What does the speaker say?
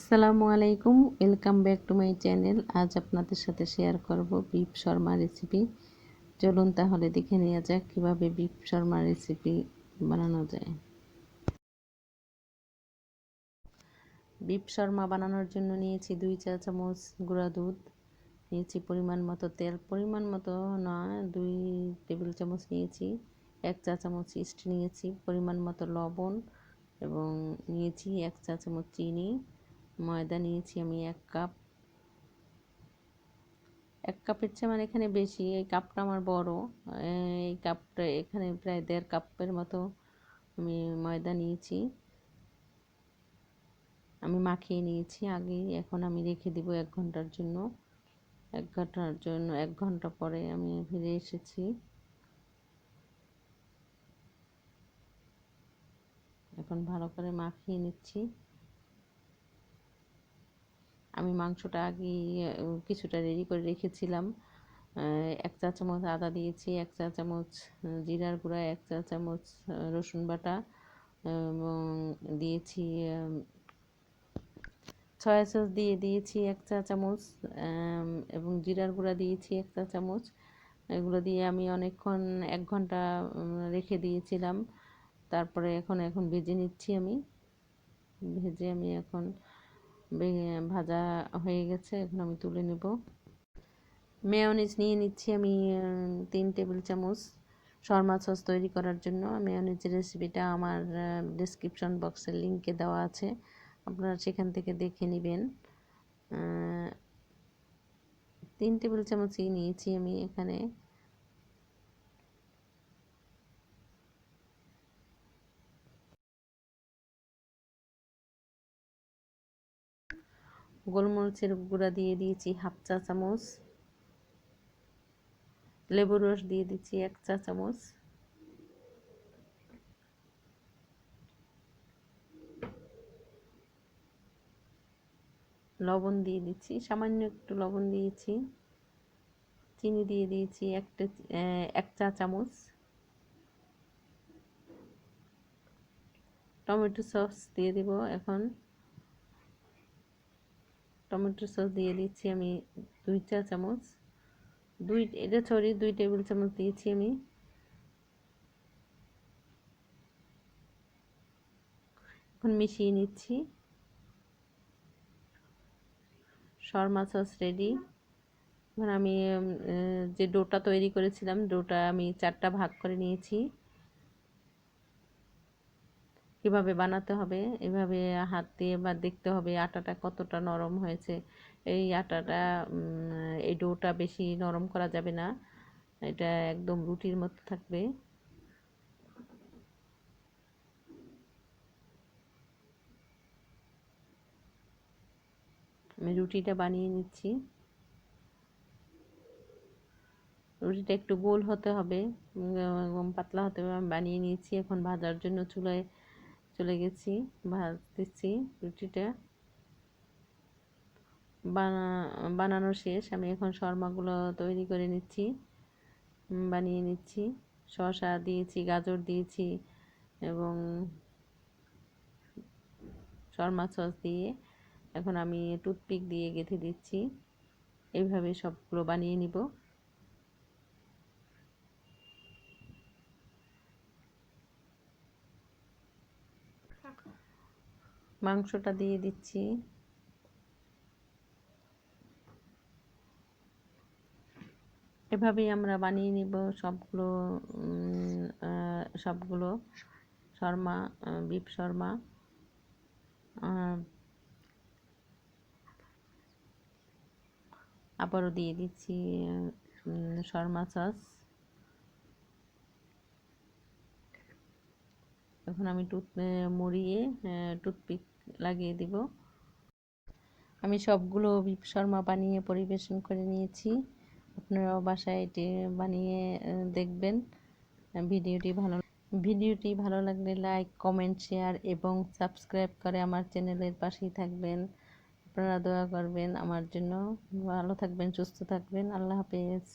আসসালামু আলাইকুম, welcome back to my channel. আজ আপনাদের সাথে শেয়ার করব বিফ শর্মা রেসিপি। চলুন তাহলে দেখে নেওয়া যাক কীভাবে বিফ শর্মা রেসিপি বানানো যায়। বিফ শর্মা বানানোর জন্য নিয়েছি 2 চা চামচ গুঁড়া দুধ, নিয়েছি পরিমাণ মতো তেল, পরিমাণ মতো নয় 2 টেবিল চামচ নিয়েছি, 1 চা চামচ ইস্ট নিয়েছি, পরিমাণ মতো লবণ এবং নিয়েছি 1 চা চামচ চিনি। ময়দা নিয়েছি আমি 1 কাপ। 1 কাপের চেয়ে মানে এখানে বেশি, এই কাপটা আমার বড়, এই কাপটা এখানে প্রায় 1.5 কাপের মতো আমি ময়দা নিয়েছি। আমি মাখিয়ে নিয়েছি আগেই, এখন আমি রেখে দিব 1 ঘন্টার জন্য। 1 ঘন্টা পরে আমি ফিরে এসেছি। এখন ভালো করে মাখিয়ে নিচ্ছি। আমি মাংসটা আগে কিছুটা রেডি করে রেখেছিলাম। 1 চা চামচ আদা দিয়েছি, 1 চা চামচ জিরার গুঁড়া, 1 চা চামচ রসুন বাটা এবং দিয়েছি সয়া সস দিয়েছি 1 চা চামচ এবং জিরার গুঁড়া দিয়েছি 1 চা চামচ। এগুলো দিয়ে আমি অনেকক্ষণ 1 ঘন্টা রেখে দিয়েছিলাম। তারপরে এখন ভেজে নিচ্ছি আমি। এখন ভাজা হয়ে গেছে, এখন আমি তুলে নেব। মেয়োনিজ নিয়ে নিচ্ছি আমি 3 টেবিল চামচ শর্মা সস তৈরি করার জন্য। মেয়োনিজের রেসিপিটা আমার ডেসক্রিপশন বক্সের লিঙ্কে দেওয়া আছে, আপনারা সেখান থেকে দেখে নেবেন। 3 টেবিল চামচই নিয়েছি আমি এখানে। গোলমরিচের গুঁড়া দিয়ে দিয়েছি 1/2 চা চামচ, লেবুর রস দিয়ে দিচ্ছি 1 চা চামচ, লবণ দিয়ে দিচ্ছি, সামান্য একটু লবণ দিয়েছি, চিনি দিয়ে দিয়েছি 1 চা চামচ, টমেটো সস দিয়ে দিব। এখন টমেটো সস দিয়ে দিচ্ছি আমি 2 চা চামচ, 2 টেবিল চামচ দিয়েছি আমি। এখন মিশিয়ে নিচ্ছি। Sharma sauce ready. এখন আমি যে ডোটা তৈরি করেছিলাম, ডোটা আমি 4টা ভাগ করে নিয়েছি। কিভাবে বানাতে হবে, এভাবে হাত দিয়ে বা দেখতে হবে আটাটা কতটা নরম হয়েছে। এই আটাটা এই ডোটা বেশি নরম করা যাবে না, এটা একদম রুটির মতো থাকবে। আমি রুটিটা বানিয়ে নিচ্ছি। রুটিটা একটু গোল হতে হবে এবং পাতলা হতে হবে। আমি বানিয়ে নিয়েছি, এখন ভাজার জন্য চুলায় চলে গেছি, ভাজতেছি রুটিটা। বানানো শেষ, আমি এখন শর্মাগুলো তৈরি করে নিচ্ছি, বানিয়ে নিচ্ছি। শসা দিয়েছি, গাজর দিয়েছি এবং শর্মা সস দিয়ে এখন আমি টুথপিক দিয়ে গেঁথে দিচ্ছি। এইভাবে সবগুলো বানিয়ে নিব। মাংসটা দিয়ে দিচ্ছি, এভাবেই আমরা বানিয়ে নিব সবগুলো শর্মা, বিফ শর্মা। আবারও দিয়ে দিচ্ছি শর্মা সস। এখন আমি মুড়িয়ে টুথপিক লাগিয়ে দিব। আমি সবগুলো বিফ শর্মা বানিয়ে পরিবেশন করে নিয়েছি। আপনারাও বাসায় এটি বানিয়ে দেখবেন। ভিডিওটি ভালো লাগলে লাইক, কমেন্ট, শেয়ার এবং সাবস্ক্রাইব করে আমার চ্যানেলের পাশেই থাকবেন। আপনারা দোয়া করবেন আমার জন্য। ভালো থাকবেন, সুস্থ থাকবেন। আল্লাহ হাফেজ।